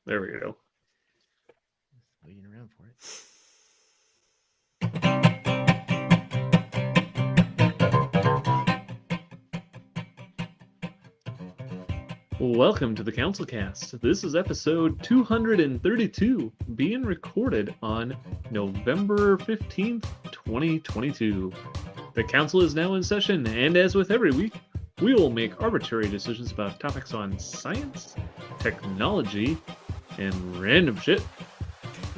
There we go. Waiting around for it. Welcome to the CouncilCast. This is episode 232, being recorded on November 15th, 2022. The council is now in session, and as with every week, we will make arbitrary decisions about topics on science, technology, and random shit.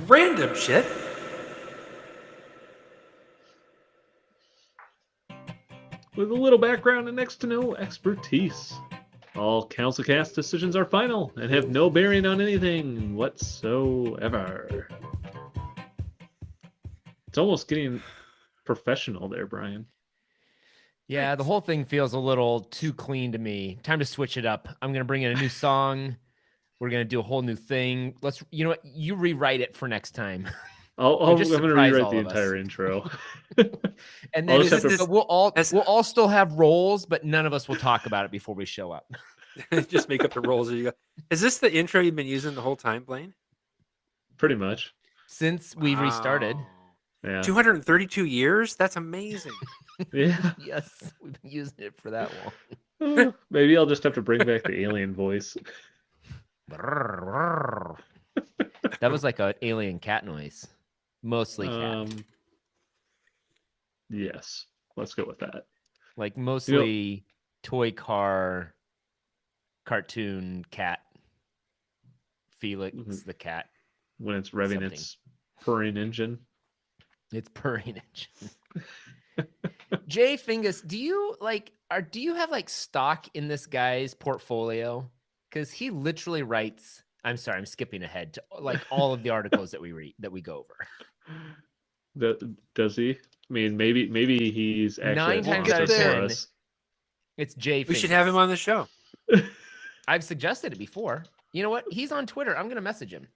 Random shit? With a little background and next to no expertise. All CouncilCast decisions are final and have no bearing on anything whatsoever. It's almost getting professional there, Brian. Yeah, the whole thing feels a little too clean to me. Time to switch it up. I'm going to bring in a new song. We're going to do a whole new thing. You know what? You rewrite it for next time. I'm going to rewrite all the of us. entire intro. And then we'll all still have roles, but none of us will talk about it before we show up. Just make up the roles as you go. Is this the intro you've been using the whole time, Blaine? Pretty much. Since we restarted. Yeah. 232 years? That's amazing. Yeah. Yes, we've been using it for that long. Maybe I'll just have to bring back the alien voice. That was like an alien cat noise. Mostly cat. Yes. Let's go with that. Like mostly toy car cartoon cat. Felix the cat. When it's revving its purring engine. It's purring engine. Jay Fingas, do you have like stock in this guy's portfolio? Because he literally writes. I'm sorry, I'm skipping ahead to like all of the articles that we read that we go over. Does he? I mean, maybe he's actually 9 times out of 10. us. It's Jay Fingas. We should have him on the show. I've suggested it before. You know what? He's on Twitter. I'm gonna message him.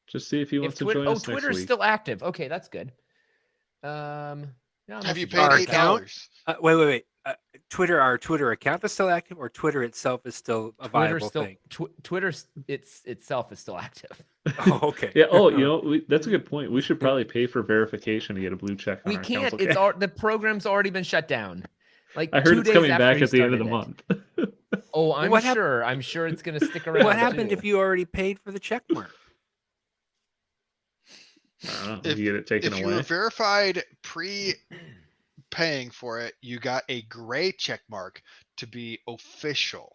Just see if he wants to join us Twitter's next week. still active. Okay, that's good. Have you paid $8? Wait. Our Twitter account is still active, or Twitter itself is still a viable thing? Twitter itself is still active. Oh, okay. Yeah. Oh, that's a good point. We should probably pay for verification to get a blue check on we our can't. CouncilCast. The program's already been shut down. Like I heard 2 it's days coming after back he at the end of the started month. Oh, I'm sure. I'm sure it's going to stick around. What happened too. if you already paid for the check mark? You get it taken away. If you were verified pre-paying for it, you got a gray check mark to be official.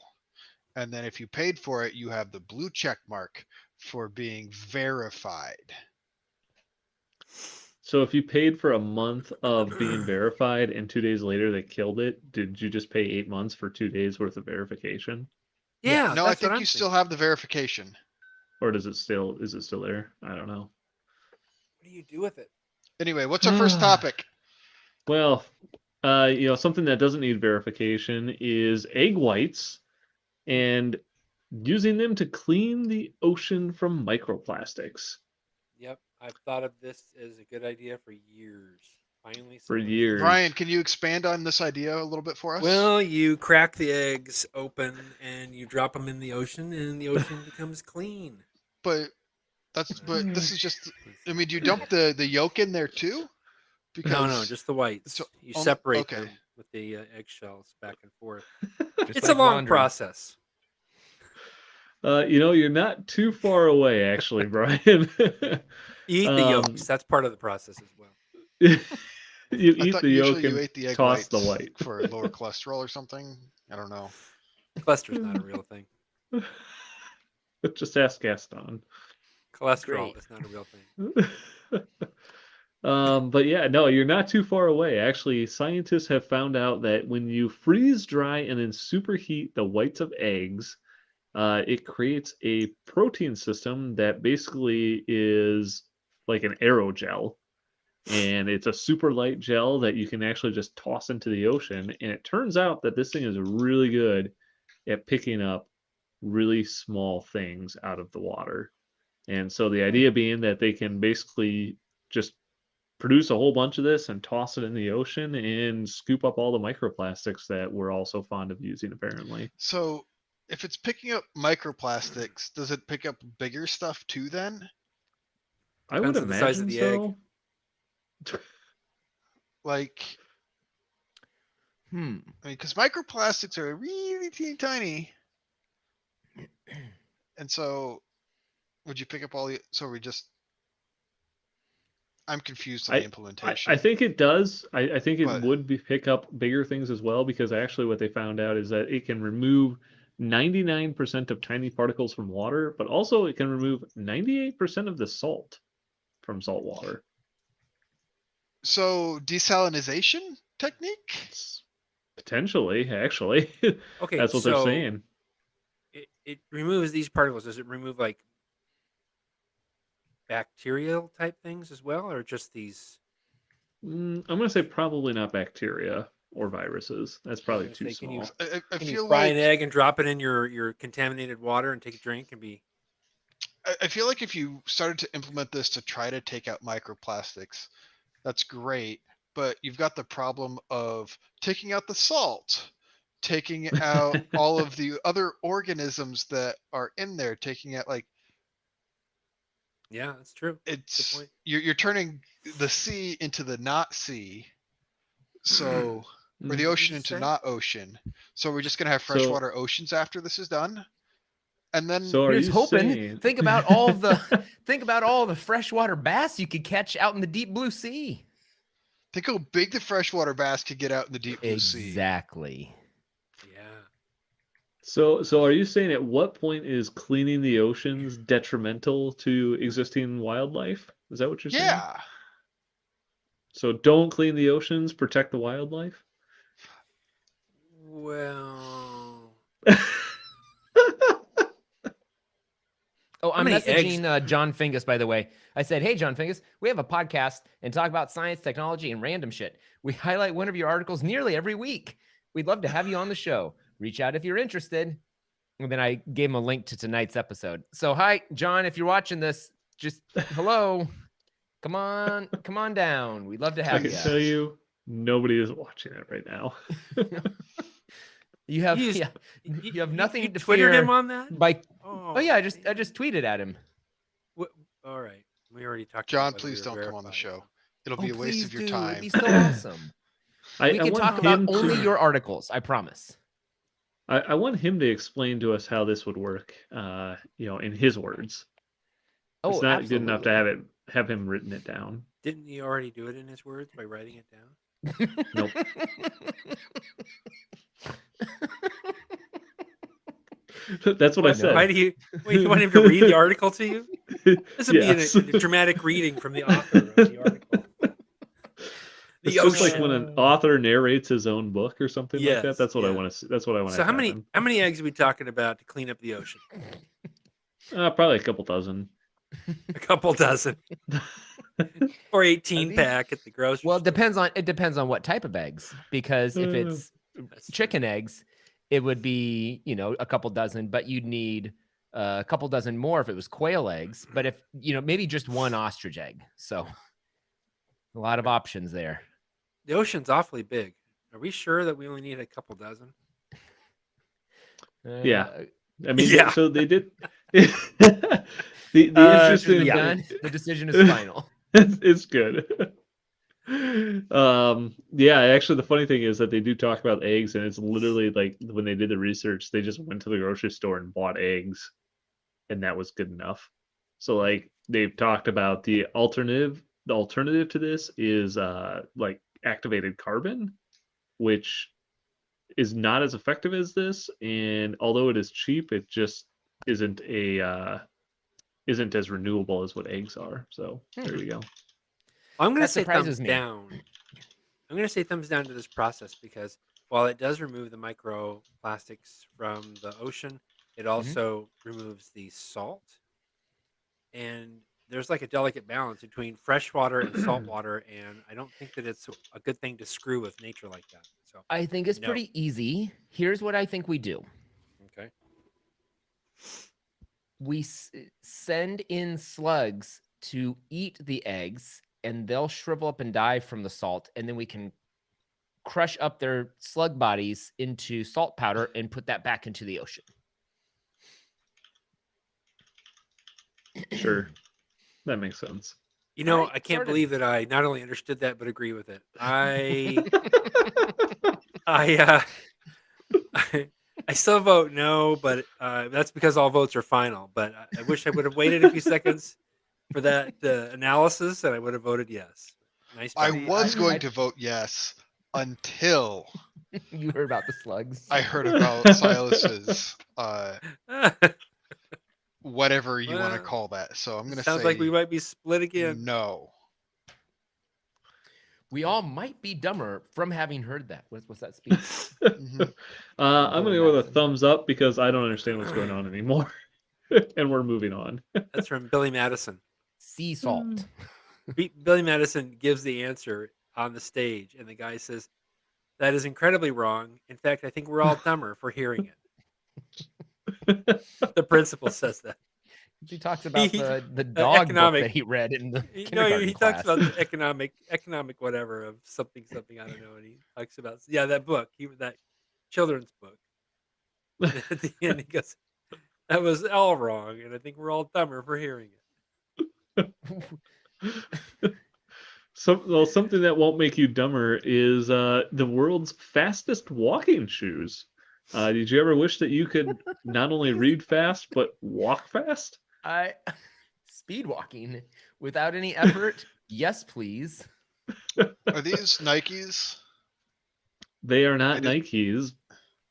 And then if you paid for it, you have the blue check mark for being verified. So if you paid for a month of being verified and 2 days later they killed it, did you just pay 8 months for 2 days worth of verification? Yeah. No, I think you still have the verification. Or is it still there? I don't know. What do you do with it? Anyway, what's our first topic? Well, something that doesn't need verification is egg whites and using them to clean the ocean from microplastics. Yep, I've thought of this as a good idea for years. Finally, for years. Brian, can you expand on this idea a little bit for us? Well, you crack the eggs open and you drop them in the ocean, and the ocean becomes clean. But this is just. I mean, do you dump the yolk in there too? No, just the whites. So, you separate them with the eggshells back and forth. It's like a long process. You're not too far away, actually, Brian. You eat the yolks. That's part of the process as well. You eat the yolk and ate the egg toss the white for lower cholesterol or something. I don't know. Cholesterol's not a real thing. Just ask Gaston. Cholesterol is not a real thing. But yeah, no, you're not too far away. Actually, scientists have found out that when you freeze dry and then superheat the whites of eggs, it creates a protein system that basically is like an aerogel. And it's a super light gel that you can actually just toss into the ocean. And it turns out that this thing is really good at picking up really small things out of the water. And so the idea being that they can basically just produce a whole bunch of this and toss it in the ocean and scoop up all the microplastics that we're all so fond of using, apparently. So if it's picking up microplastics, does it pick up bigger stuff too then? I would Depends on the size of imagine the egg. so. Like, Hmm. I mean, because microplastics are really teeny tiny. And so, would you pick up all the, so we just, I'm confused on the I implementation. think it does. I think it But- would pick up bigger things as well because actually what they found out is that it can remove 99% of tiny particles from water, but also it can remove 98% of the salt from salt water. So desalinization technique? Potentially, actually. Okay, That's what they're so saying. it removes these particles. Does it remove like bacterial type things as well, or just these? I'm gonna say probably not bacteria or viruses. That's probably gonna too say, can you- small. I Can you feel fry like an egg and drop it in your contaminated water and take a drink and be? I feel like if you started to implement this to try to take out microplastics, that's great. But you've got the problem of taking out the salt, taking out all of the other organisms that are in there, taking out like Yeah, that's true. it's point. you're turning the sea into the not sea. So or the Mm. ocean you into say? not ocean. So we're just gonna have So- freshwater oceans after this is done? And then So are Here's you hoping. saying? Think about all the freshwater bass you could catch out in the deep blue sea. think how big the freshwater bass could get out in the deep blue sea. Exactly. Yeah. So are you saying at what point is cleaning the oceans detrimental to existing wildlife? Is that what you're saying? Yeah. So don't clean the oceans, protect the wildlife? Well, Oh, I'm many messaging eggs- John Fingas, by the way. I said, hey, John Fingas, we have a podcast and talk about science, technology, and random shit. We highlight one of your articles nearly every week. We'd love to have you on the show. Reach out if you're interested. And then I gave him a link to tonight's episode. So, hi, John, if you're watching this, just hello. Come on down. We'd love to I have can you. tell you, nobody is watching it right now. You have You just- you have nothing you to Twittered fear him on that. by Oh, oh yeah, I just man. tweeted at him. All right, we already talked. John, about whether please we were don't come on the verified, show. so- It'll Oh, be a waste please of your do. time. It'd be so awesome. I We can want talk about him only to- your articles. I promise. I want him to explain to us how this would work, in his words. Oh, It's not absolutely. good enough to have him written it down. Didn't he already do it in his words by writing it down? Nope. That's what I said. Why do you? Wait, you want him to read the article to you? This would Yes. be a dramatic reading from the author of the article. It's The just like ocean. when an author narrates his own book or something like that. Yes, That's what I yeah. want to. That's what I want. So how many eggs are we talking about to clean up the ocean? Probably a couple dozen. A couple dozen, or 18 these- pack at the grocery. Well, store. it depends on what type of eggs. Because if it's That's chicken eggs, it would be a couple dozen, but you'd need a couple dozen more if it was quail eggs. But if maybe just one ostrich egg. So a lot of options there. The ocean's awfully big. Are we sure that we only need a couple dozen? Yeah. I mean, Yeah. so they did. the interesting yeah, thing, the decision is final. it's good. Yeah, actually the funny thing is that they do talk about eggs, and it's literally like when they did the research, they just went to the grocery store and bought eggs, and that was good enough. So like they've talked about the alternative to this is like activated carbon, which is not as effective as this, and although it is cheap, it just isn't as renewable as what eggs are. So there you go. I'm going That to say surprises thumbs me. down. I'm going to say thumbs down to this process because while it does remove the microplastics from the ocean, it also removes the salt. And there's like a delicate balance between freshwater and saltwater, and I don't think that it's a good thing to screw with nature like that. So, I think it's No. pretty easy. Here's what I think we do. okay. We send in slugs to eat the eggs, and they'll shrivel up and die from the salt, and then we can crush up their slug bodies into salt powder and put that back into the ocean. Sure, that makes sense. You know, Right, I can't sorta. believe that I not only understood that but agree with it. I I still vote no, but that's because all votes are final. But I wish I would have waited a few seconds for that analysis, and I would have voted yes. Nice I job. See, was going I to vote yes until you heard about the slugs. I heard about Silas's whatever you want to Well, call that. So I'm it gonna sounds like we say might be split again. no. We all might be dumber from having heard that. What's that speech? Mhm. I'm Billy gonna go with a Madison. thumbs up because I don't understand what's going on anymore, and we're moving on. That's from Billy Madison. Sea salt. Billy Madison gives the answer on the stage, and the guy says, "That is incredibly wrong. In fact, I think we're all dumber for hearing it." The principal says that. He talks about He- the dog book economic. that he read in the No, kindergarten he talks class. about the economic whatever of something I don't know, and he talks about that book, that children's book. And then at the end, he goes, "That was all wrong, and I think we're all dumber for hearing it." Something that won't make you dumber is the world's fastest walking shoes. Did you ever wish that you could not only read fast but walk fast? I speed walking without any effort. Yes, please. Are these Nikes? They are not They Nikes,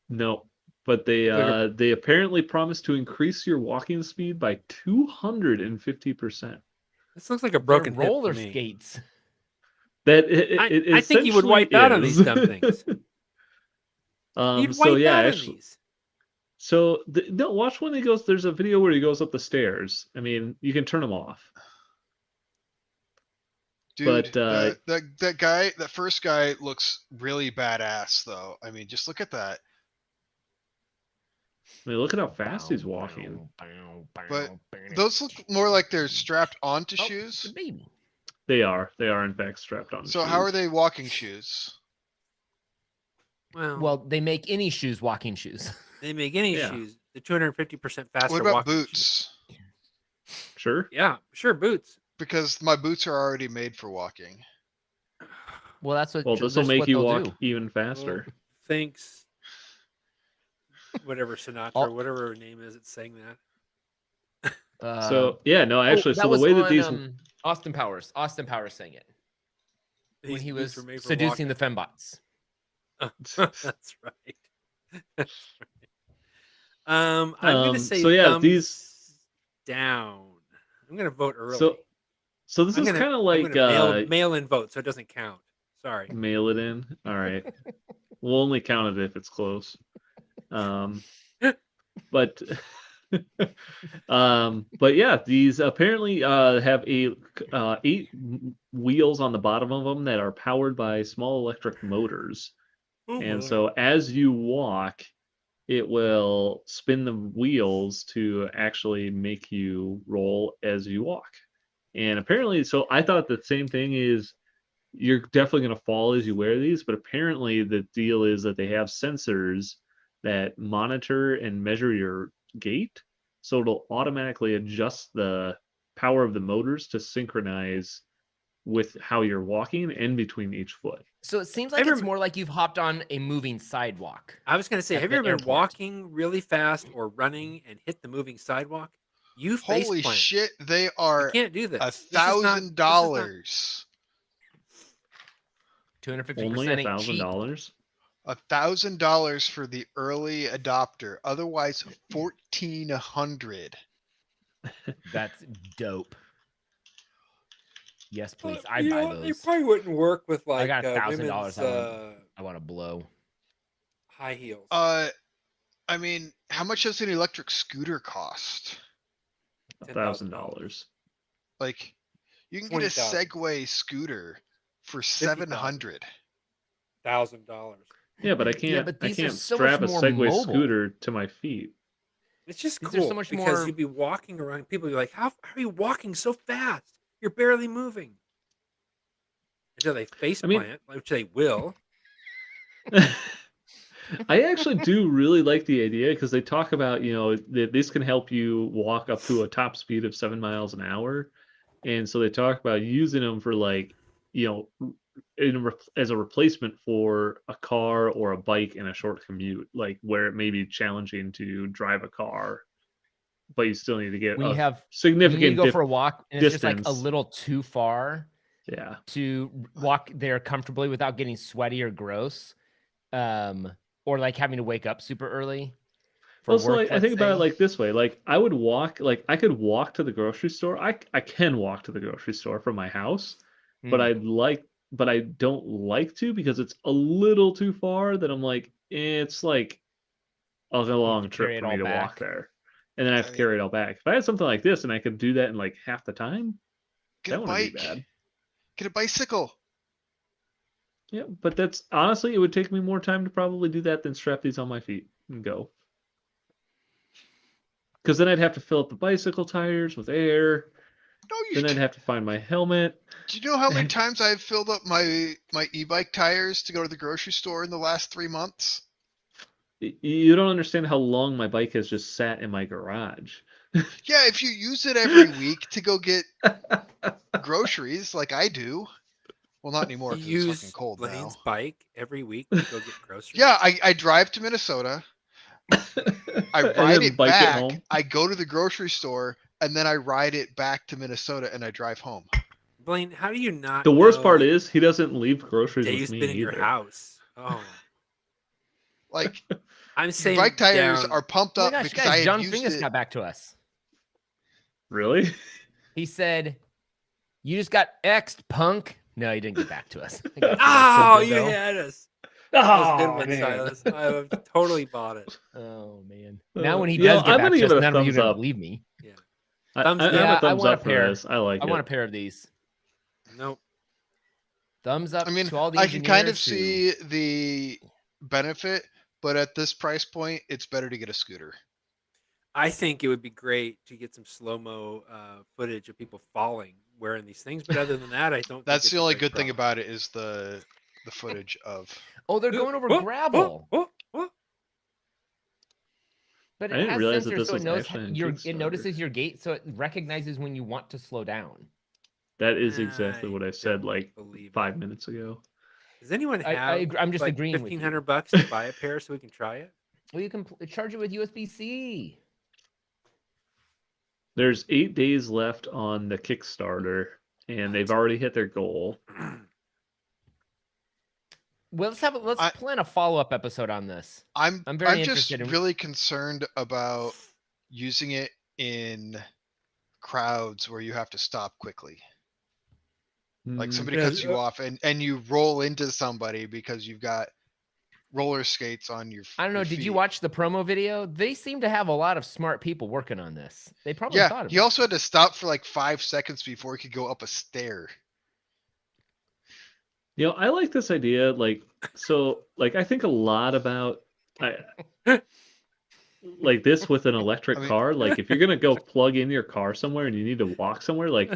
no, but they Look they apparently promise to increase your walking speed by 250%. This looks like a They're broken hip roller to me. skates. That it I think you would essentially wipe out on these is. dumb things. You'd So wipe yeah, out on actually, these. so no, watch when he goes. There's a video where he goes up the stairs. I mean, you can turn them off. Dude, But that first guy looks really badass though. I mean, just look at that. I mean, look at how fast he's walking. But those look more like they're strapped onto Oh, shoes. the baby. They are in fact strapped on. So how are they walking shoes? Well, Well, they make any shoes walking shoes. they make any Yeah. shoes. The 250% faster. What about walking shoes. boots? Sure. Yeah, sure, boots. Because my boots are already made for walking. Well, that's what. Well, this will that's make what you they'll walk do. even faster. Well, thanks. Whatever Sinatra, All- whatever her name is, it's saying that. So yeah, no, actually, that so the was way that on, these Austin Powers. Austin Powers sang it when These he boots was were made for seducing walking. the fembots. That's right. That's right. I'm gonna say so yeah, thumbs these down. I'm gonna vote early. so this is kind of I'm like gonna mail in vote, so it doesn't count. Sorry. mail it in. All right, we'll only count it if it's close. But but yeah, these apparently have 8 wheels on the bottom of them that are powered by small electric motors. Oh And my. so as you walk, it will spin the wheels to actually make you roll as you walk. And apparently, so I thought the same thing is you're definitely going to fall as you wear these, but apparently the deal is that they have sensors that monitor and measure your gait. So it'll automatically adjust the power of the motors to synchronize with how you're walking and between each foot. So it seems like it's more like you've hopped on a moving sidewalk. I was gonna say, at have the you ever been airport. walking really fast or running and hit the moving sidewalk? You Holy faceplant. shit, they You are can't do this. $1,000. Only 250% ain't cheap. $1,000. $1,000 for the early adopter. Otherwise, 1,400. That's dope. Yes, please. You I'd buy know, They those. probably wouldn't work with I like got $1,000. women's I want to blow. high heels. I mean, how much does an electric scooter cost? $1,000. Like, you can get a 20,000. Segway scooter for 50,000. $700. $1,000. Yeah, but I can't. but I these are can't so strap a much more Segway mobile. scooter to my feet. It's just These are cool so much because more- you'd be walking around. People be like, "How are you walking so fast? You're barely moving." Until they face I mean- plant, which they will. I actually do really like the idea because they talk about, that this can help you walk up to a top speed of 7 miles an hour. And so they talk about using them for like, as a replacement for a car or a bike in a short commute, like where it may be challenging to drive a car, but you still need to get When you a have when you need to significant go for a walk and it's just like a distance. little too far Yeah. to walk there comfortably without getting sweaty or gross, or like having to wake up super early for Also, work. like, I Let's think about it say. like this way: like I would walk, like I could walk to the grocery store. I can walk to the grocery store from my house, but Hmm. but I don't like to because it's a little too far. That I'm like, it's like a You have to long carry trip it for me all to walk back. there, and then I have I to mean, carry it all back. If I had something like this and I could do that in like half the time, get a that wouldn't be bike, bad. get a bicycle. Yeah, but that's honestly, it would take me more time to probably do that than strap these on my feet and go. Because then I'd have to fill up the bicycle tires with air. No, Then I'd have to find my helmet. do you know how many times I've filled up my e-bike tires to go to the grocery store in the last 3 months? You don't understand how long my bike has just sat in my garage. Yeah, if you use it every week to go get groceries like I do. Well, not anymore You because it's fucking use cold Blaine's now. bike every week to go get groceries? Yeah, I drive to Minnesota. I And ride then it bike it back. home. I go to the grocery store and then I ride it back to Minnesota and I drive home. Blaine, how do you not The worst know part that is he doesn't leave groceries with Dave's me been in your either. house? Oh, Like I'm your bike saying tires down. are pumped Oh my up gosh, because I guys! had John used Fingas it. got back to us. Really? He said, "You just got X'd, punk." No, he didn't get back to us. I got you. That's so Oh, good, you though. had us. That was a good Oh one, man. Silas. I have totally bought it. Oh man! Now when he Yo, does get I'm back gonna to give us, it a none of you are thumbs gonna up. believe me. Yeah. I, Thumbs I, I'm down. a Yeah, I thumbs want a up for pair. this. I like I want a it. pair of these. Nope. Thumbs up I mean, to all the I can kind of engineers who. see the benefit, but at this price point, it's better to get a scooter. I think it would be great to get some slow-mo footage of people falling wearing these things. But other than that, I don't think That's the it's a only great good thing product. about it is the footage of. Oh, they're going over Oh, oh, gravel, oh, oh. but I it didn't has realize that sensors, this so it was knows actually on your. It Kickstarter. notices your gait, so it recognizes when you want to slow down. That is exactly I what I said don't like believe it. 5 minutes ago. Does anyone have I'm just like agreeing with you. $1,500 to buy a pair so we can try it? Well, you can charge it with USB-C. There's 8 days left on the Kickstarter, and they've already hit their goal. Well, let's I, plan a follow-up episode on this. I'm very just interested in. really concerned about using it in crowds where you have to stop quickly. Like somebody Yeah, cuts you off and you roll into somebody because you've got roller skates on I don't know. your Did you feet. watch the promo video? They seem to have a lot of smart people working on this. They probably Yeah, thought about he also it. had to stop for like 5 seconds before he could go up a stair. I like this idea. Like, so, like, I think a lot about like this with an electric I mean, car. Like, if you're gonna go plug in your car somewhere and you need to walk somewhere, like,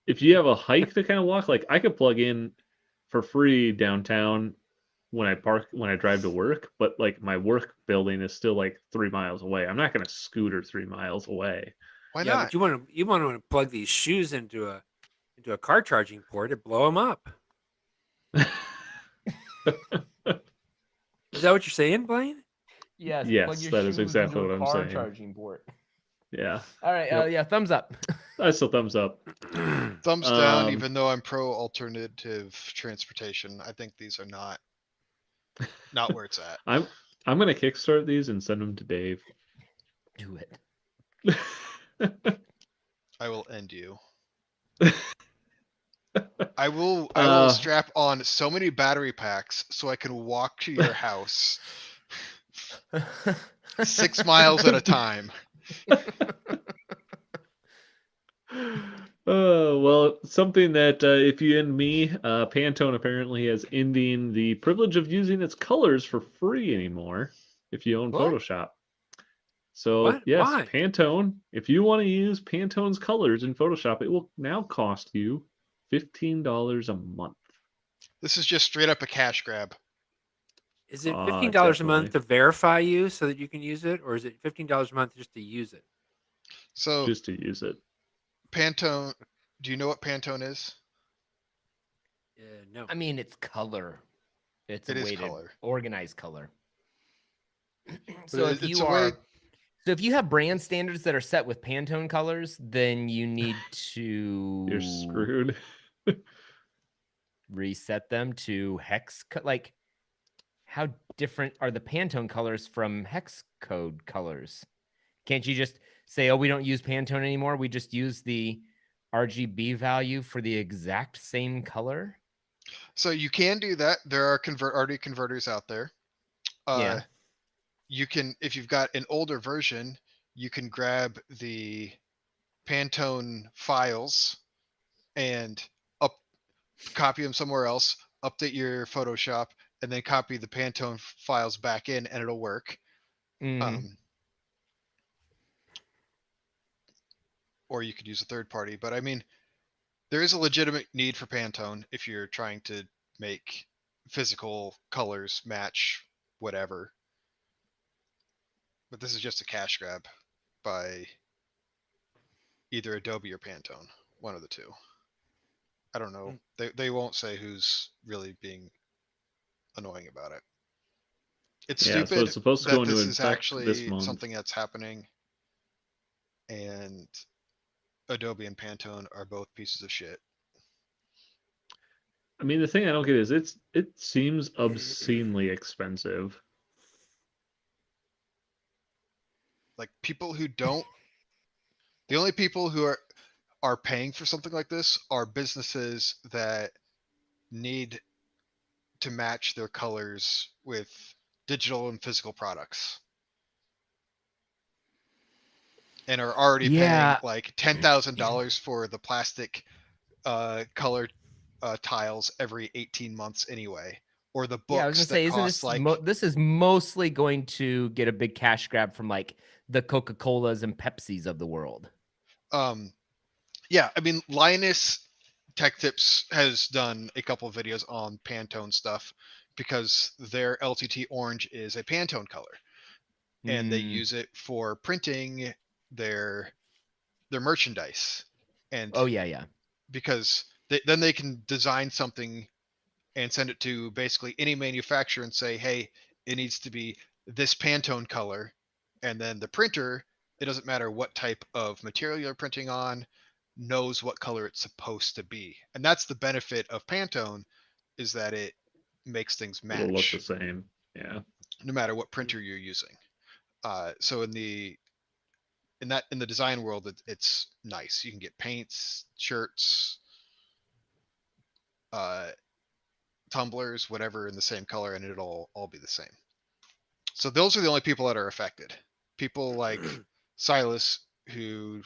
if you have a hike to kind of walk, like, I could plug in for free downtown when I drive to work, but like my work building is still like 3 miles away. I'm not gonna scooter 3 miles away. why yeah, not? but you want to plug these shoes into a car charging port and blow them up. Is that what you're saying, Blaine? Yes, plug Yes, your that is shoes exactly into what a I'm car saying. charging port. Yeah. All right. Yep. Yeah, thumbs up. I still thumbs up. Thumbs down, Um, even though I'm pro alternative transportation. I think these are not where it's at. I'm gonna kickstart these and send them to Dave. Do it. I will end you. I will strap on so many battery packs so I can walk to your house 6 miles at a time. Oh, well, something that if you and me, Pantone apparently has ending the privilege of using its colors for free anymore if you own What? Photoshop. So, What? yes, Why? Pantone, if you want to use Pantone's colors in Photoshop, it will now cost you $15 a month. This is just straight up a cash grab. Is it Ah, $15 a month definitely. to verify you so that you can use it, or is it $15 a month just to use it? So Just to use it. Pantone, do you know what Pantone is? No. I mean, it's color. It's a It is way to color. organize color. But So if it's you a way. are so if you have brand standards that are set with Pantone colors, then you need You're to screwed. reset them to like how different are the Pantone colors from hex code colors? Can't you just say, "Oh, we don't use Pantone anymore. We just use the RGB value for the exact same color"? So you can do that. There are already converters out there. Yeah. You can, if you've got an older version, you can grab the Pantone files and up copy them somewhere else, update your Photoshop, and then copy the Pantone files back in, and it'll work. Mm. Or you could use a third party. But I mean, there is a legitimate need for Pantone if you're trying to make physical colors match whatever. But this is just a cash grab by either Adobe or Pantone, one of the two. I don't know. Mm. They won't say who's really being annoying about it. It's Yeah, so stupid it's supposed to go that into this is effect this actually month. something that's happening, and Adobe and Pantone are both pieces of shit. I mean, the thing I don't get is it seems obscenely expensive. Like people who don't, the only people who are paying for something like this are businesses that need to match their colors with digital and physical products and are already paying Yeah. like $10,000 for the plastic color tiles every 18 months anyway, or the Yeah, I was gonna books that say, isn't cost this like this is mostly going to get a big cash grab from like the Coca-Colas and Pepsis of the world? um yeah, I mean Linus Tech Tips has done a couple of videos on Pantone stuff because their LTT orange is a Pantone color and they Mm. use it for printing their their merchandise. And Oh yeah, yeah. because then they can design something and send it to basically any manufacturer and say, hey, it needs to be this Pantone color. And then the printer, it doesn't matter what type of material you're printing on, knows what color it's supposed to be. And that's the benefit of Pantone, is that it makes things It'll look the match same. Yeah. no matter what printer you're using. So in the design world, it's nice. You can get paints, shirts, uh, tumblers, whatever in the same color, and it'll all be the same. So those are the only people that are affected. People like Silas, who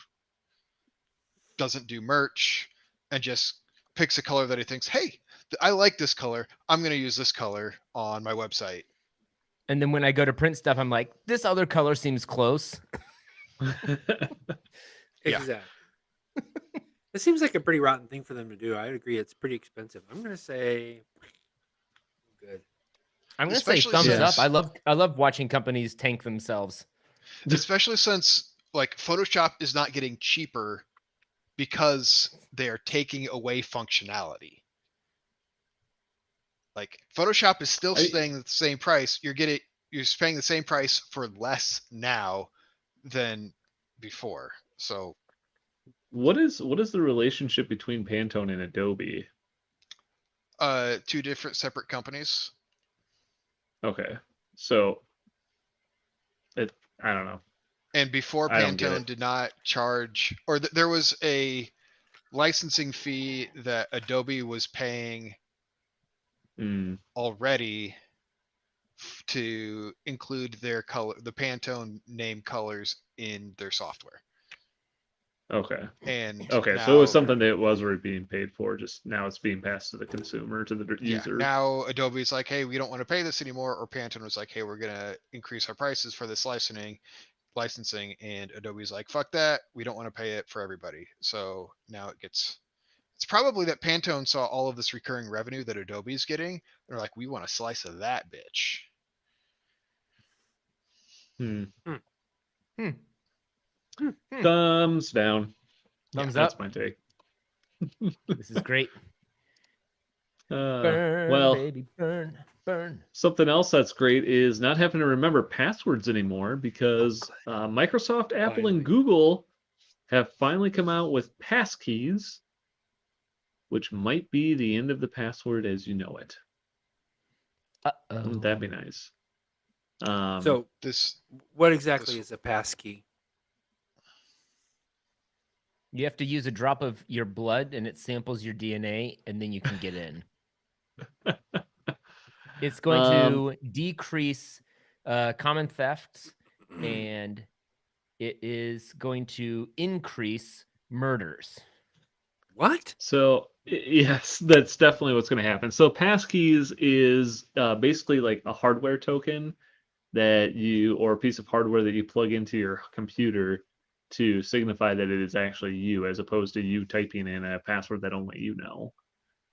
doesn't do merch and just picks a color that he thinks, hey, I like this color. I'm going to use this color on my website. And then when I go to print stuff, I'm like, this other color seems close. Yeah. Exactly. It seems like a pretty rotten thing for them to do. I agree. It's pretty expensive. I'm gonna say good. I'm gonna say Especially thumbs up. since I love watching companies tank themselves. especially since like Photoshop is not getting cheaper because they are taking away functionality. Like Photoshop is still I staying at the same price. You're paying the same price for less now than before. So what is the relationship between Pantone and Adobe? two different separate companies. Okay. So it I don't know. And before I don't get Pantone it. did not charge, or there was a licensing fee that Adobe was paying Mm, already to include their color, the Pantone name colors in their software. okay. And Okay, so it was now, something that was already being paid for, just now it's being passed to the consumer, to the yeah, user. now Adobe's like, hey, we don't want to pay this anymore. Or Pantone was like, hey, we're going to increase our prices for this licensing. And Adobe's like, fuck that. We don't want to pay it for everybody. So now it's probably that Pantone saw all of this recurring revenue that Adobe's getting. They're like, we want a slice of that bitch. Hmm. Hmm. Thumbs down. Thumbs That's up. my take. This is great. Well, Burn, baby, burn, burn. something else that's great is not having to remember passwords anymore because Microsoft, Apple, Finally. and Google have finally come out with passkeys, which might be the end of the password as you know it. Uh-oh. Wouldn't that be nice? So, This what exactly this- is a passkey? You have to use a drop of your blood and it samples your DNA and then you can get in. It's going to decrease common thefts and it is going to increase murders. What? So yes, that's definitely what's going to happen. So passkeys is basically like a hardware token that you or a piece of hardware that you plug into your computer to signify that it is actually you, as opposed to you typing in a password that only you know.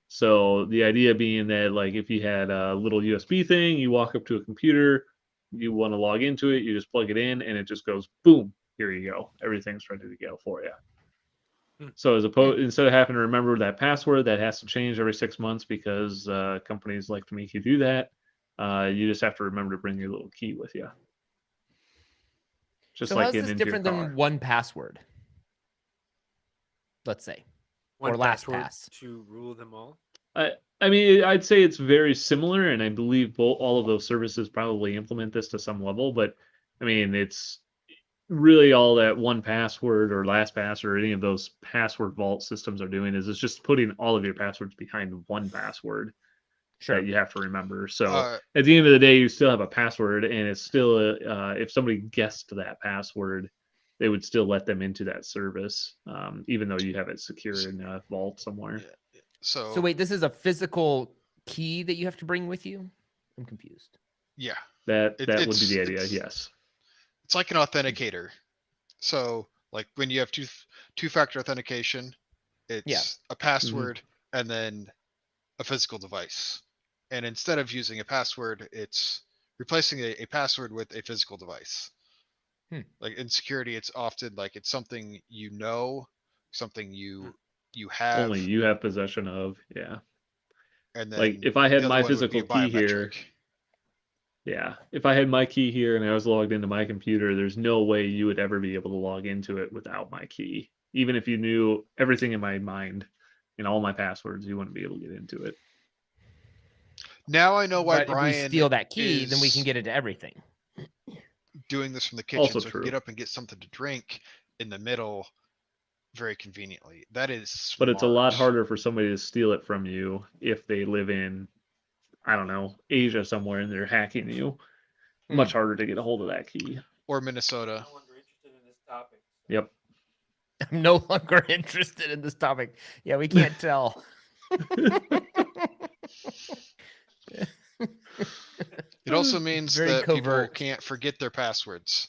So the idea being that like if you had a little USB thing, you walk up to a computer, you want to log into it, you just plug it in, and it just goes boom. Here you go. Everything's ready to go for you. So as opposed instead of having to remember that password that has to change every 6 months because companies like to make you do that, you just have to remember to bring your little key with you. Just So like how's getting this into your different car. than one password? Let's say. One Or password LastPass. to rule them all? I mean, I'd say it's very similar, and I believe all of those services probably implement this to some level. But I mean, it's really all that one password or LastPass or any of those password vault systems are doing is it's just putting all of your passwords behind one password Sure. that you have to remember. So uh, at the end of the day, you still have a password, and it's still if somebody guessed that password, they would still let them into that service, even though you have it secured in a vault somewhere. yeah. So wait, this is a physical key that you have to bring with you? I'm confused. Yeah, That would be it's the idea. Yes. it's like an authenticator. So like when you have two-factor authentication, it's a password and then a physical device. And instead of using a password, it's replacing a password with a physical device. Like in security, it's often like it's something you know, something you have, Only you have possession of. Yeah. and Like then if I the had other my one would be physical a key biometric. here, yeah. If I had my key here and I was logged into my computer, there's no way you would ever be able to log into it without my key. Even if you knew everything in my mind and all my passwords, you wouldn't be able to get into it. Now I know why But if we Brian steal that key, then we is can get into everything. doing this from the kitchen, Also so he can true. get up and get something to drink in the middle very conveniently. That is smart. But it's a lot harder for somebody to steal it from you if they live in, I don't know, Asia somewhere and they're hacking you. Much harder to get a hold of that key. Or Minnesota. No longer interested in this topic. Yep. I'm no longer interested in this topic. Yeah, we can't tell. It also means Very that people covert. can't forget their passwords.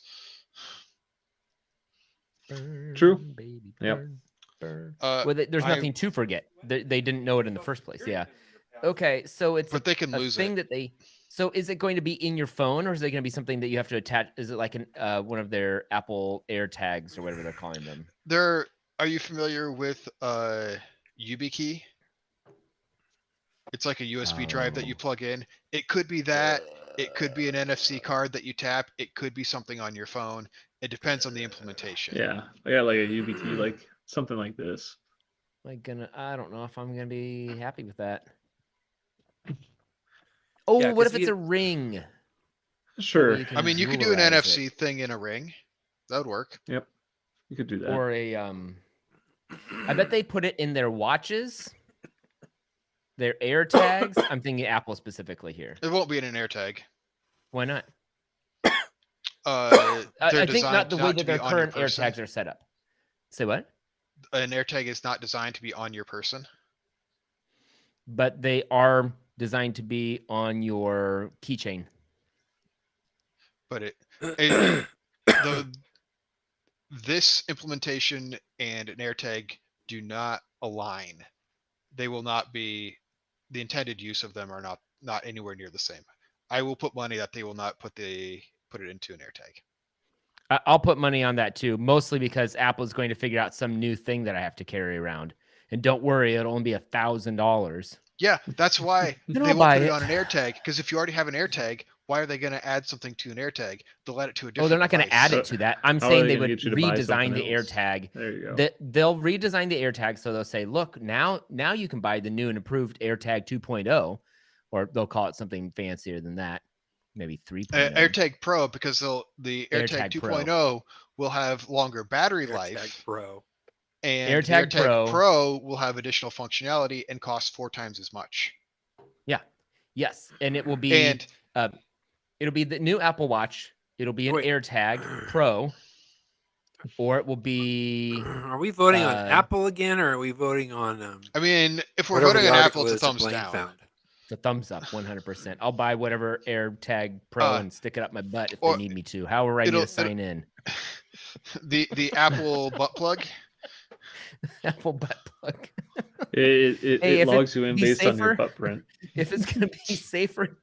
Burn, True. baby, Yep. burn, burn. Uh, Well, there's I- nothing to forget. They didn't know it in the first place. Yeah. Okay, so it's But they can a lose thing it. that they. So is it going to be in your phone, or is it going to be something that you have to attach? Is it like an one of their Apple AirTags or whatever they're calling them? Are you familiar with YubiKey? It's like a USB drive that you plug in. It could be that. It could be an NFC card that you tap. It could be something on your phone. It depends on the implementation. Yeah. I got like a YubiKey, like something like this. I don't know if I'm gonna be happy with that. Oh, Yeah, what 'cause if it's you- a ring? That way Sure. you can I mean, you could do an jewelerize NFC it. thing in a ring. That would work. Yep. You could do that. Or a I bet they put it in their watches, their AirTags. I'm thinking Apple specifically here. It won't be in an AirTag. Why not? They're I think designed not the way not that to be their on your current person. AirTags are set up. Say what? An AirTag is not designed to be on your person. But they are designed to be on your keychain. But this implementation and an AirTag do not align. They will not be, the intended use of them are not anywhere near the same. I will put money that they will not put it into an AirTag. I'll put money on that too, mostly because Apple's going to figure out some new thing that I have to carry around. And don't worry, it'll only be $1,000. Yeah, that's why Then they I'll won't buy put it it. on an AirTag, because if you already have an AirTag, why are they going to add something to an AirTag? They'll add it to a different Oh, they're not going to add device. it to that. I'm How are saying they they gonna would get you to buy redesign something the else? AirTag. There you go. They'll redesign the AirTag, so they'll say, look, now you can buy the new and improved AirTag 2.0, or they'll call it something fancier than that, maybe 3.0. AirTag Pro, because the AirTag AirTag Pro. 2.0 will have longer battery AirTag life, Pro. and the AirTag AirTag Pro. Pro will have additional functionality and cost 4 times as much. Yeah. Yes, and it will be And it'll be the new Apple Watch. It'll be an Wait. AirTag Pro, or it will be Are we voting on Uh, Apple again, or are we voting on I mean, if we're whatever voting the on article Apple, it's a is that thumbs Blaine down. found? the thumbs up 100%. I'll buy whatever AirTag Pro and stick it up my butt if they or need me to. However I need to sign in. The Apple butt plug. Apple butt plug. It Hey, if logs it you in be based on your safer- butt print. If it's gonna be safer,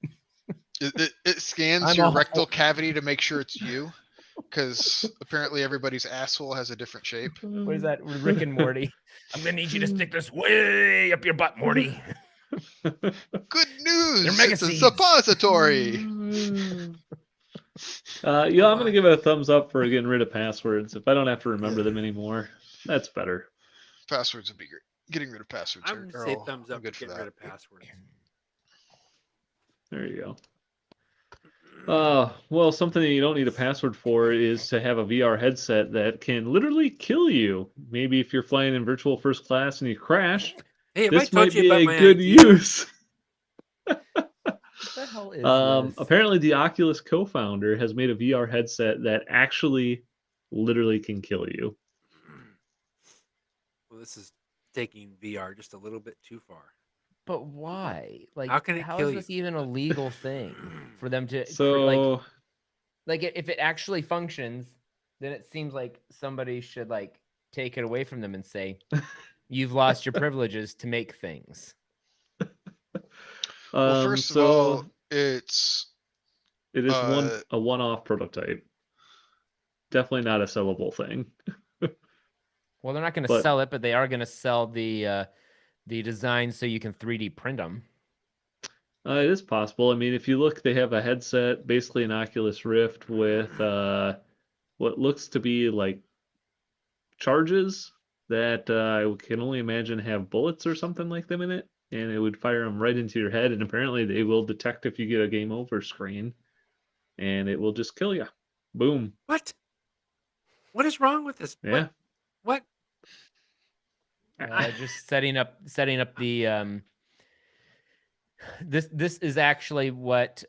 It scans I'm your a- rectal cavity to make sure it's you, because apparently everybody's asshole has a different shape. what is that? Rick and Morty. I'm gonna need you to stick this way up your butt, Morty. Good news! They're mega It's a seeds. suppository. Yeah, I'm gonna give it a thumbs up for getting rid of passwords. If I don't have to remember them anymore, that's better. Passwords would be great. Getting rid of passwords. I'm gonna say thumbs up for good for getting that. rid of passwords. There you go. Well, something that you don't need a password for is to have a VR headset that can literally kill you. Maybe if you're flying in virtual first class and you crash, Hey, have I this told might you be about a my good idea? use. What the hell is this? Apparently, the Oculus co-founder has made a VR headset that actually, literally can kill you. Well, this is taking VR just a little bit too far. But why? Like, How can it how kill is you? this even a legal thing for them to So, like if it actually functions, then it seems like somebody should like take it away from them and say, "You've lost your privileges to make things." Well, first of all, it's it is a one-off prototype. Definitely not a sellable thing. Well, they're not going to But- sell it, but they are going to sell the design so you can 3D print them. It is possible. I mean, if you look, they have a headset, basically an Oculus Rift with what looks to be like charges that I can only imagine have bullets or something like them in it, and it would fire them right into your head. And apparently, they will detect if you get a game over screen, and it will just kill you. Boom. What? What is wrong with this? Yeah. What? Just setting up the this is actually what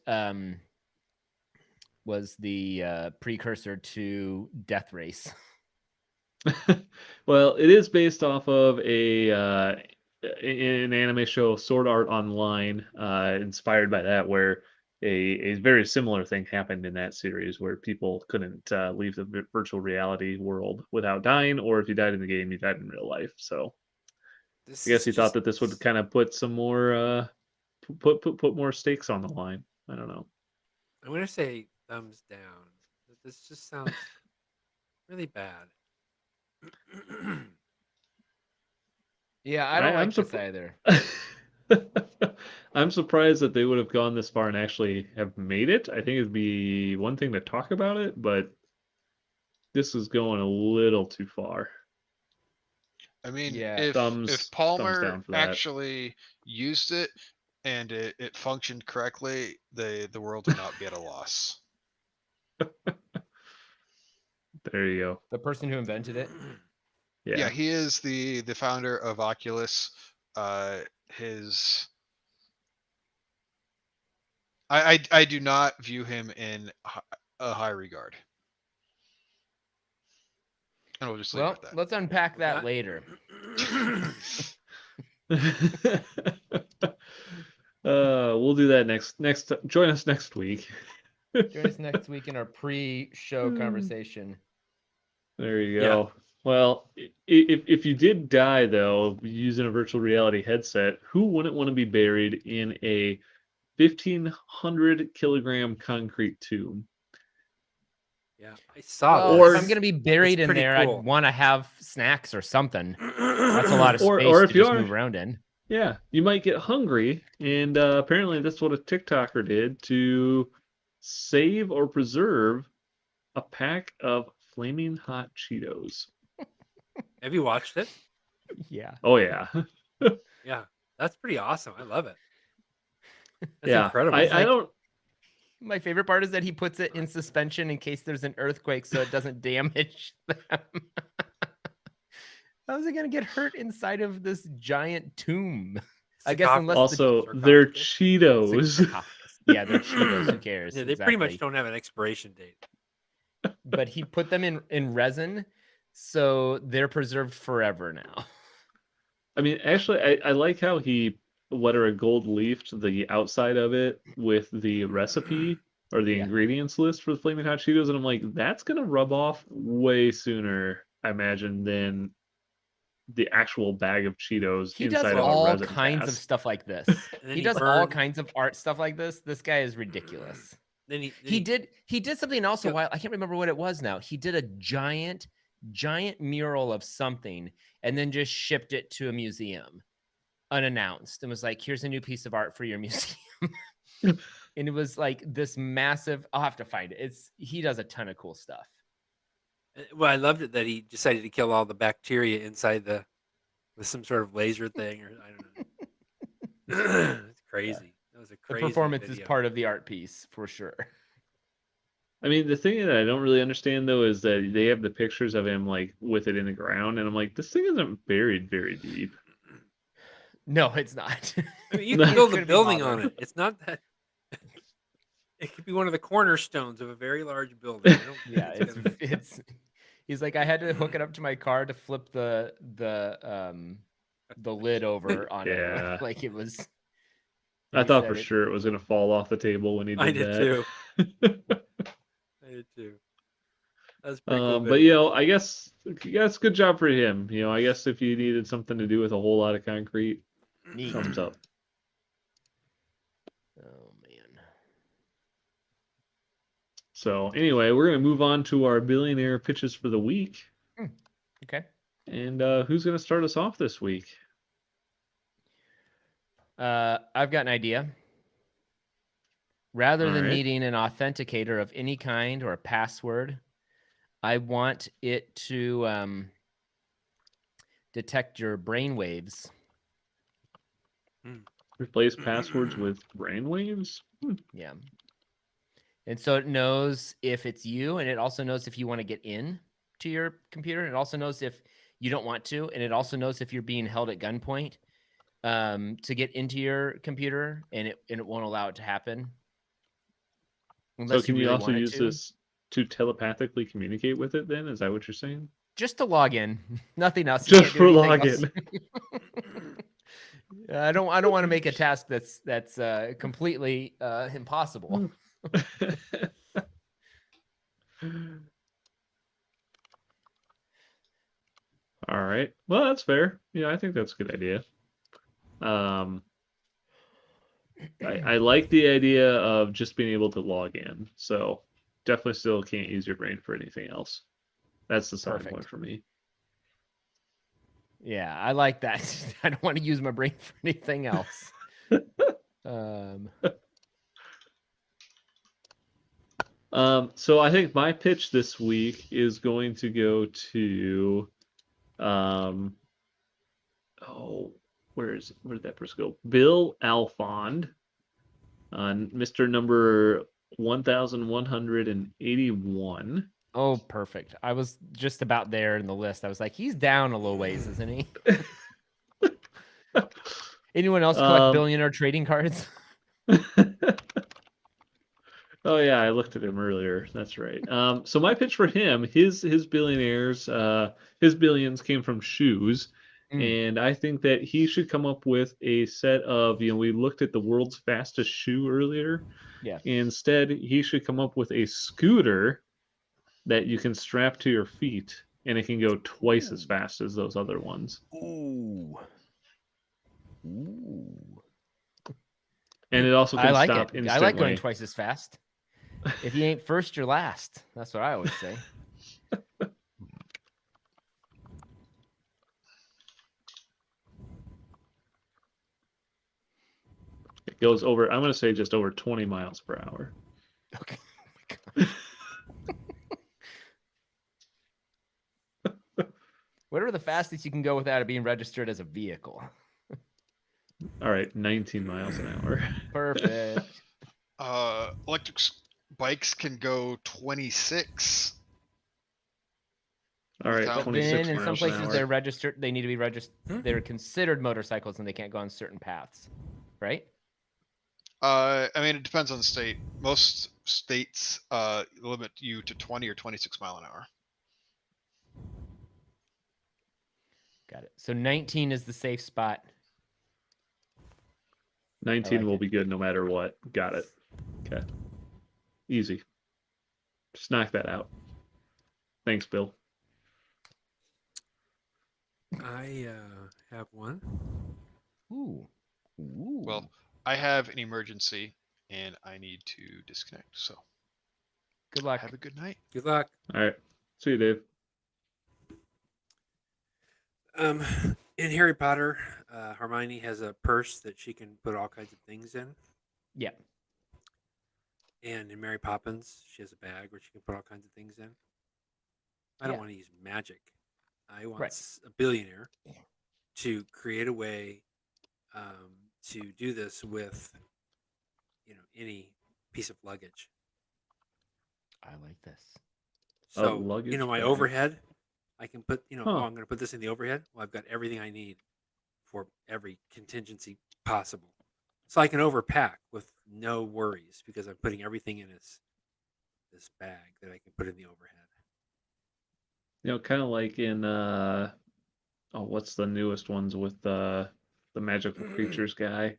was the precursor to Death Race. Well, it is based off of an anime show, Sword Art Online, inspired by that, where a very similar thing happened in that series, where people couldn't leave the virtual reality world without dying, or if you died in the game, you died in real life. So I guess he thought that this would kind of put some more put more stakes on the line. I don't know. I'm gonna say thumbs down. This just sounds really bad. Yeah, I don't I'm like this either. I'm surprised that they would have gone this far and actually have made it. I think it'd be one thing to talk about it, but this is going a little too far. I mean, Yeah. if Thumbs Palmer down for that. actually used it and it functioned correctly, the world would not be at a loss. There you go. The person who invented it. Yeah, he is the founder of Oculus. His I do not view him in a high regard. And we'll just leave Well, it at that. let's unpack that later. We'll do that next. Join us next week. Join us next week in our pre-show conversation. There you go. Well, if you did die though using a virtual reality headset, who wouldn't want to be buried in a 1,500 kilogram concrete tomb? Yeah, I saw Well, Or- if I'm gonna be buried in pretty there, cool. I'd want to have snacks or something. That's a lot of Or- space or to if you just are- move around in. Yeah, you might get hungry, and apparently that's what a TikToker did to save or preserve a pack of flaming hot Cheetos. Have you watched it? Yeah. Oh yeah, Yeah, that's pretty awesome. I love it. That's yeah. incredible. I don't. My favorite part is that he puts it in suspension in case there's an earthquake so it doesn't damage them. How is it going to get hurt inside of this giant tomb? I guess unless Also, Sarcophagus. they're Cheetos. sarcophagus. Yeah, they're Cheetos. Who cares? Yeah, they pretty much Exactly. don't have an expiration date. But he put them in resin, so they're preserved forever now. I mean, actually, I like how he a gold leafed the outside of it with the recipe or the Yeah. ingredients list for the flaming hot Cheetos, and I'm like, that's gonna rub off way sooner, I imagine, than the actual bag of Cheetos He does inside of a all resin kinds of cast. stuff like this. And then He he does all burned- kinds of art stuff like this. This guy is ridiculous. Then he He did something else a Yep. while. I can't remember what it was now. He did a giant mural of something and then just shipped it to a museum unannounced and was like, here's a new piece of art for your museum. And it was like this massive, I'll have to find it. He does a ton of cool stuff. Well, I loved it that he decided to kill all the bacteria inside with some sort of laser thing, or I don't know. It's crazy. That was a The crazy performance is video. part of the art piece for sure. I mean, the thing that I don't really understand though is that they have the pictures of him like with it in the ground, and I'm like, this thing isn't buried very deep. No, it's not. I mean, you can build a Couldn't be building bothered. on it. It's not that. It could be one of the cornerstones of a very large building. I don't think Yeah, gonna- it's he's like, I had to hook it up to my car to flip the lid over on Yeah. it. Like it was. I he thought said for it- sure it was gonna fall off the table when he did I did that. too. I did too. That's pretty cool. But you know, I guess that's good job for him. You know, I guess if you needed something to do with a whole lot of concrete, Neat. thumbs up. Oh man. So anyway, we're gonna move on to our billionaire pitches for the week. Okay. And who's gonna start us off this week? I've got an idea. Rather than Alright. needing an authenticator of any kind or a password, I want it to detect your brain waves. Replace passwords with brainwaves? Yeah. And so it knows if it's you, and it also knows if you want to get in to your computer. And it also knows if you don't want to, and it also knows if you're being held at gunpoint to get into your computer, and it won't allow it to happen. So Unless can you really also want it use to. this to telepathically communicate with it then? Is that what you're saying? Just to log in, nothing else. You Just can't do for anything else. login. I don't want to make a task that's completely impossible. All right. Well, that's fair. Yeah, I think that's a good idea. I like the idea of just being able to log in. So definitely still can't use your brain for anything else. That's the starting point Perfect. for me. Yeah, I like that. I don't want to use my brain for anything else. So I think my pitch this week is going to go to, where did that person go? Bill Alfond, Mr. Number 1181. Oh, perfect. I was just about there in the list. I was like, he's down a little ways, isn't he? Anyone else collect billionaire trading cards? Oh yeah, I looked at him earlier. That's right. So my pitch for him, his billionaires, his billions came from shoes, and I think that he should come up with a set of, we looked at the world's fastest shoe earlier. Yeah. Instead, he should come up with a scooter that you can strap to your feet, and it can go twice as fast as those other ones. Ooh. And it also can I like stop it. instantly. I like going twice as fast. If you ain't first, you're last. That's what I always say. It goes over, I'm going to say just over 20 miles per hour. Okay. Oh my God. Whatever the fastest you can go without it being registered as a vehicle. All right, 19 miles an hour. Perfect. Electric bikes can go 26. All right, Without- But 26 then in miles some an places hour. they're registered. They need to be registered. Hmm? They're considered motorcycles and they can't go on certain paths, right? I mean, it depends on the state. Most states limit you to 20 or 26 mile an hour. Got it. So 19 is the safe spot. 19 like will it. be good no matter what. Got it. Okay. Easy. Just knock that out. Thanks, Bill. I have one. Ooh. Ooh. Well, I have an emergency and I need to disconnect. So good luck. have a good night. Good luck. All right. See you, Dave. In Harry Potter, Hermione has a purse that she can put all kinds of things in. Yeah. And in Mary Poppins, she has a bag where she can put all kinds of things in. I don't Yeah. want to use magic. I want Right. a billionaire to create a way to do this with, any piece of luggage. I like this. So, luggage my bag. overhead, I can put, Huh. I'm going to put this in the overhead. Well, I've got everything I need for every contingency possible. So I can overpack with no worries because I'm putting everything in this bag that I can put in the overhead. Kind of like in what's the newest ones with the magical creatures guy?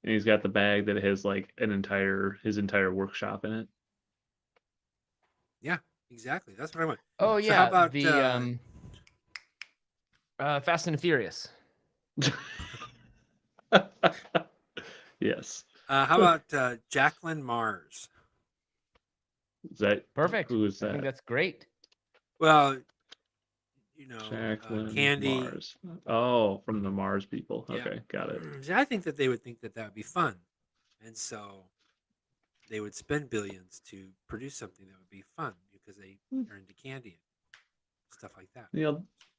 And he's got the bag that has like his entire workshop in it. Yeah, exactly. That's what I want. Oh So yeah. how about the Fast and the Furious. Yes. how about Jacqueline Mars? Is that Perfect. Who is I think that? that's great. Well, Jacqueline Candy. Mars. Oh, from the Mars people. Yeah. Okay, got it. See, I think that they would think that would be fun, and so they would spend billions to produce something that would be fun because they are into candy and stuff like that.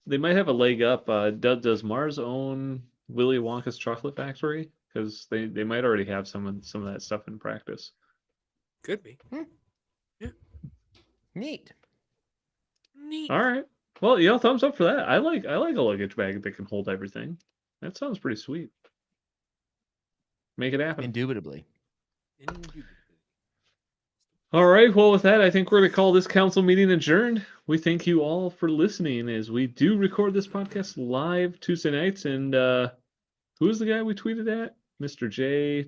They might have a leg up. Does Mars own Willy Wonka's chocolate factory? Because they might already have some of that stuff in practice. Could be. Neat. Neat. All right. Well, thumbs up for that. I like a luggage bag that can hold everything. That sounds pretty sweet. Make it happen. Indubitably. All right. Well, with that, I think we're going to call this council meeting adjourned. We thank you all for listening as we do record this podcast live Tuesday nights. And who is the guy we tweeted at? Mr.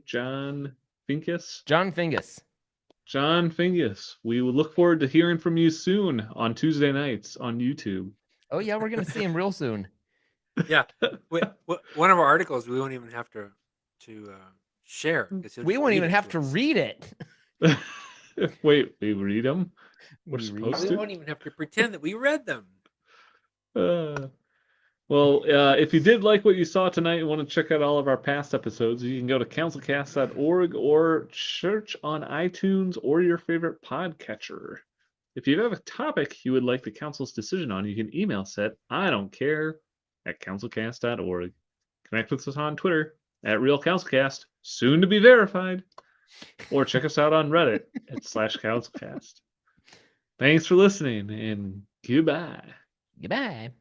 John Fingas? John Fingas. John Fingas. We will look forward to hearing from you soon on Tuesday nights on YouTube. Oh yeah, we're gonna see him real soon. Yeah. One of our articles we won't even have to share. 'Cause he'll We just won't read even it have to to us. read it. Wait, we read them? We're We read supposed We to? won't even have to pretend that we read them. Well, if you did like what you saw tonight and want to check out all of our past episodes, you can go to councilcast.org or search on iTunes or your favorite podcatcher. If you have a topic you would like the council's decision on, you can email us at IDon'tCare@councilcast.org. Connect with us on Twitter @RealCouncilCast, soon to be verified, or check us out on Reddit @/CouncilCast. Thanks for listening and goodbye. Goodbye.